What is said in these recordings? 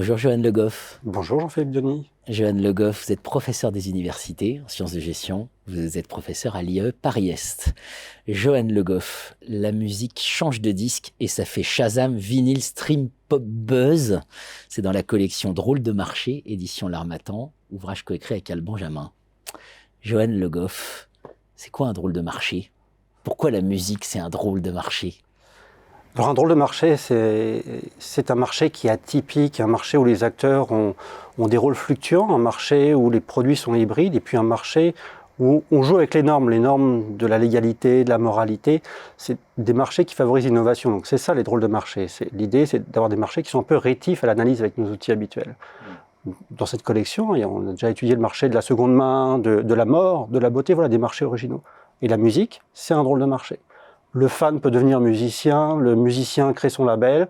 Bonjour Johan Le Goff. Bonjour Jean-Philippe Denis. Johan Le Goff, vous êtes professeur des universités en sciences de gestion. Vous êtes professeur à l'IAE Paris-Est. Johan Le Goff, la musique change de disque et ça fait Shazam, vinyle, stream, pop, buzz. C'est dans la collection Drôle de marché, édition L'Harmattan, ouvrage coécrit avec Alban Jamin. Johan Le Goff, c'est quoi un drôle de marché? Pourquoi la musique, c'est un drôle de marché? Alors un drôle de marché, c'est un marché qui est atypique, un marché où les acteurs ont des rôles fluctuants, un marché où les produits sont hybrides, et puis un marché où on joue avec les normes de la légalité, de la moralité. C'est des marchés qui favorisent l'innovation. Donc c'est ça les drôles de marché. L'idée, c'est d'avoir des marchés qui sont un peu rétifs à l'analyse avec nos outils habituels. Dans cette collection, on a déjà étudié le marché de la seconde main, de la mort, de la beauté, voilà, des marchés originaux. Et la musique, c'est un drôle de marché. Le fan peut devenir musicien, le musicien crée son label.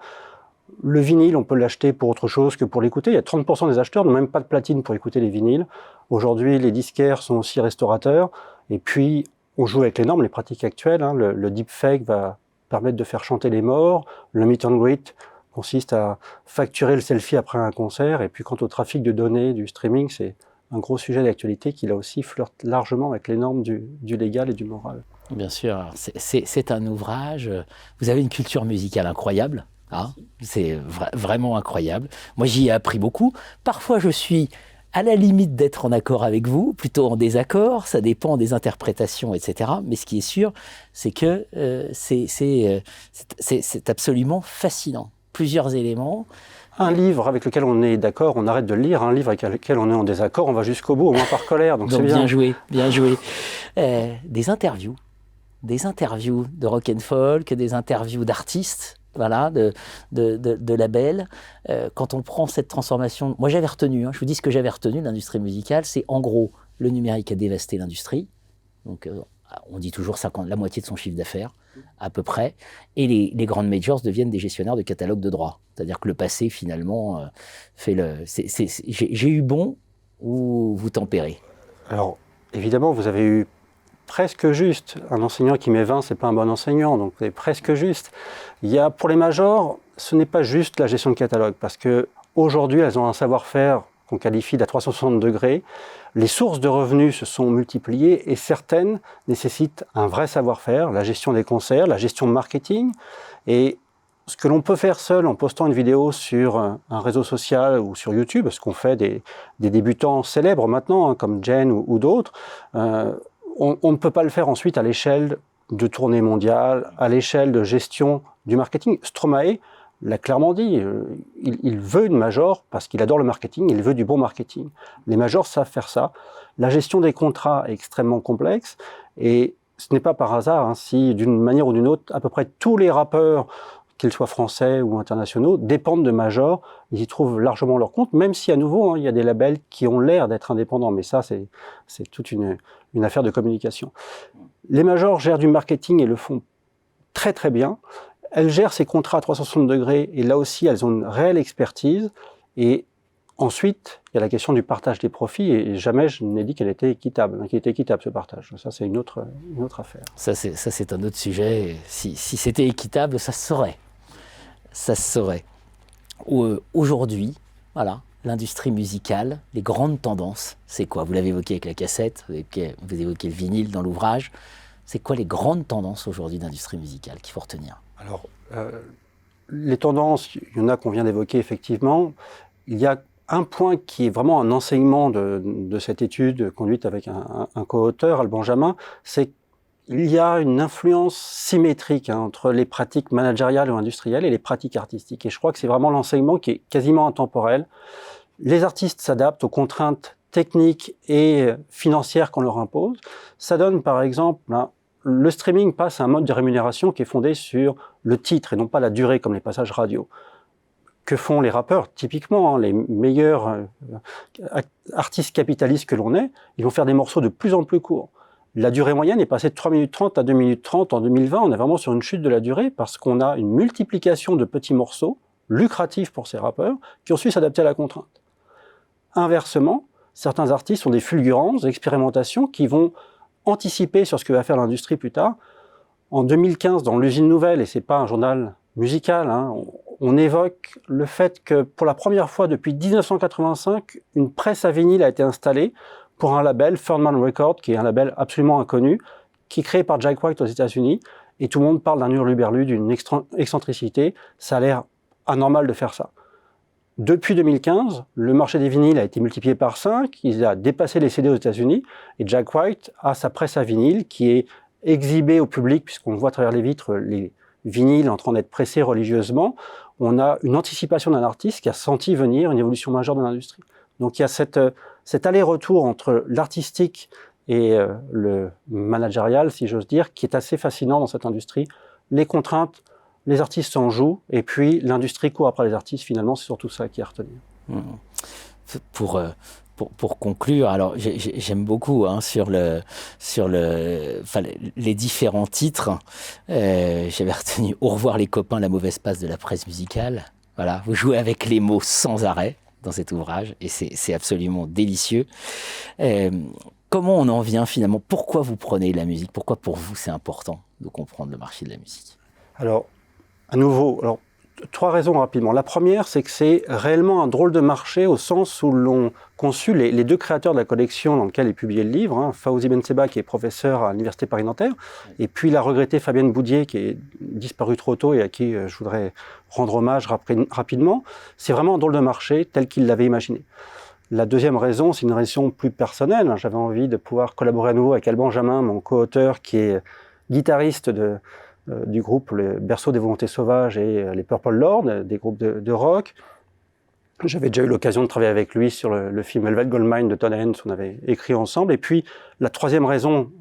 Le vinyle, on peut l'acheter pour autre chose que pour l'écouter. Il y a 30% des acheteurs n'ont même pas de platine pour écouter les vinyles. Aujourd'hui, les disquaires sont aussi restaurateurs. Et puis, on joue avec les normes, les pratiques actuelles. Le deepfake va permettre de faire chanter les morts. Le meet and greet consiste à facturer le selfie après un concert. Et puis, quant au trafic de données du streaming, c'est un gros sujet d'actualité qui, là aussi, flirte largement avec les normes du légal et du moral. Bien sûr, c'est un ouvrage, vous avez une culture musicale incroyable, hein, c'est vraiment incroyable. Moi j'y ai appris beaucoup, parfois je suis à la limite d'être en accord avec vous, plutôt en désaccord, ça dépend des interprétations, etc. Mais ce qui est sûr, c'est que c'est absolument fascinant, plusieurs éléments. Un livre avec lequel on est d'accord, on arrête de le lire. Un livre avec lequel on est en désaccord, on va jusqu'au bout, au moins par colère. Donc c'est bien. Bien joué, bien joué. Des interviews de rock and folk, des interviews d'artistes, voilà, de labels. Quand on prend cette transformation, moi j'avais retenu, je vous dis ce que j'avais retenu de l'industrie musicale, c'est en gros, le numérique a dévasté l'industrie. Donc on dit toujours la moitié de son chiffre d'affaires, à peu près. Et les grandes majors deviennent des gestionnaires de catalogues de droits. C'est-à-dire que le passé, finalement, fait le... J'ai eu bon ou vous tempérez? Alors, évidemment, vous avez eu presque juste. Un enseignant qui met 20, c'est pas un bon enseignant, donc c'est presque juste. Pour les majors, ce n'est pas juste la gestion de catalogue, parce que aujourd'hui, elles ont un savoir-faire qu'on qualifie d'à 360 degrés. Les sources de revenus se sont multipliées et certaines nécessitent un vrai savoir-faire, la gestion des concerts, la gestion de marketing. Et ce que l'on peut faire seul en postant une vidéo sur un réseau social ou sur YouTube, ce qu'ont fait des débutants célèbres maintenant, comme Jen ou d'autres, on ne peut pas le faire ensuite à l'échelle de tournée mondiale, à l'échelle de gestion du marketing. Stromae l'a clairement dit, il veut une major parce qu'il adore le marketing, il veut du bon marketing. Les majors savent faire ça. La gestion des contrats est extrêmement complexe et ce n'est pas par hasard si d'une manière ou d'une autre, à peu près tous les rappeurs, qu'ils soient français ou internationaux, dépendent de majors. Ils y trouvent largement leur compte, même si à nouveau, il y a des labels qui ont l'air d'être indépendants. Mais ça, c'est toute une affaire de communication. Les majors gèrent du marketing et le font très très bien. Elles gèrent ces contrats à 360 degrés et là aussi, elles ont une réelle expertise. Et ensuite, il y a la question du partage des profits et jamais je n'ai dit qu'elle était équitable, qu'il était équitable ce partage. Ça, c'est une autre affaire. Ça, c'est un autre sujet. Si c'était équitable, ça se saurait. Ça se saurait. Aujourd'hui, voilà, l'industrie musicale, les grandes tendances, c'est quoi? Vous l'avez évoqué avec la cassette, vous évoquez le vinyle dans l'ouvrage. C'est quoi les grandes tendances aujourd'hui d'industrie musicale qu'il faut retenir? Alors, les tendances, il y en a qu'on vient d'évoquer effectivement. Il y a un point qui est vraiment un enseignement de cette étude conduite avec un co-auteur, Alban Jamin, c'est qu'il y a une influence symétrique entre les pratiques managériales ou industrielles et les pratiques artistiques. Et je crois que c'est vraiment l'enseignement qui est quasiment intemporel. Les artistes s'adaptent aux contraintes techniques et financières qu'on leur impose. Ça donne par exemple, le streaming passe à un mode de rémunération qui est fondé sur le titre et non pas la durée comme les passages radio. Que font les rappeurs? Typiquement, les meilleurs artistes capitalistes que l'on ait, ils vont faire des morceaux de plus en plus courts. La durée moyenne est passée de 3 minutes 30 à 2 minutes 30 en 2020. On est vraiment sur une chute de la durée parce qu'on a une multiplication de petits morceaux lucratifs pour ces rappeurs qui ont su s'adapter à la contrainte. Inversement, certains artistes ont des fulgurances, des expérimentations qui vont anticiper sur ce que va faire l'industrie plus tard. En 2015, dans l'Usine Nouvelle, et c'est pas un journal musical, on évoque le fait que pour la première fois depuis 1985, une presse à vinyle a été installée pour un label, Ferdman Records, qui est un label absolument inconnu, qui est créé par Jack White aux États-Unis, et tout le monde parle d'un hurluberlu, d'une excentricité. Ça a l'air anormal de faire ça. Depuis 2015, le marché des vinyles a été multiplié par 5, il a dépassé les CD aux États-Unis, et Jack White a sa presse à vinyle qui est exhibée au public, puisqu'on voit à travers les vitres les vinyles en train d'être pressés religieusement. On a une anticipation d'un artiste qui a senti venir une évolution majeure de l'industrie. Donc il y a cet aller-retour entre l'artistique et le managérial, si j'ose dire, qui est assez fascinant dans cette industrie. Les contraintes, les artistes s'en jouent, et puis l'industrie court après les artistes, finalement, c'est surtout ça qui est à retenir. Pour conclure, alors j'aime beaucoup sur les différents titres. J'avais retenu « Au revoir les copains, la mauvaise passe de la presse musicale ». Voilà, vous jouez avec les mots sans arrêt dans cet ouvrage, et c'est absolument délicieux. Comment on en vient finalement? Pourquoi vous prenez la musique? Pourquoi pour vous c'est important de comprendre le marché de la musique? Alors, à nouveau, 3 raisons rapidement. La première, c'est que c'est réellement un drôle de marché au sens où l'on conçut les 2 créateurs de la collection dans laquelle est publié le livre, Fawzi Benseba, qui est professeur à l'Université Paris-Nanterre, et puis la regrettée Fabienne Boudier, qui est disparue trop tôt et à qui je voudrais rendre hommage rapidement. C'est vraiment un drôle de marché tel qu'il l'avait imaginé. La deuxième raison, c'est une raison plus personnelle. J'avais envie de pouvoir collaborer à nouveau avec Al Benjamin, mon co-auteur, qui est guitariste du groupe Le Berceau des Volontés Sauvages et les Purple Lords, des groupes de rock. J'avais déjà eu l'occasion de travailler avec lui sur le film Velvet Goldmine de Todd Haynes, on avait écrit ensemble. Et puis, la troisième raison,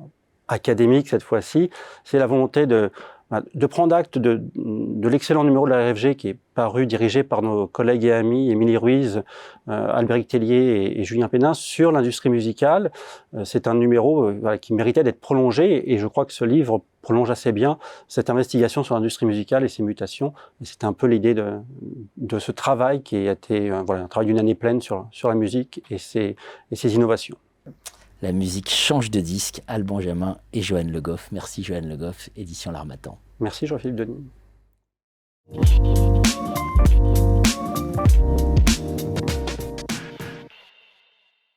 académique cette fois-ci, c'est la volonté de prendre acte de l'excellent numéro de la RFG qui est paru, dirigé par nos collègues et amis Émilie Ruiz, Albéric Tellier et Julien Pénin sur l'industrie musicale. C'est un numéro qui méritait d'être prolongé, et je crois que ce livre prolonge assez bien cette investigation sur l'industrie musicale et ses mutations. Et c'était un peu l'idée de ce travail qui a été un travail d'une année pleine sur la musique et ses innovations. La musique change de disque, Al Benjamin et Johan Le Goff. Merci Johan Le Goff, édition L'Harmattan. Merci Jean-Philippe Denis.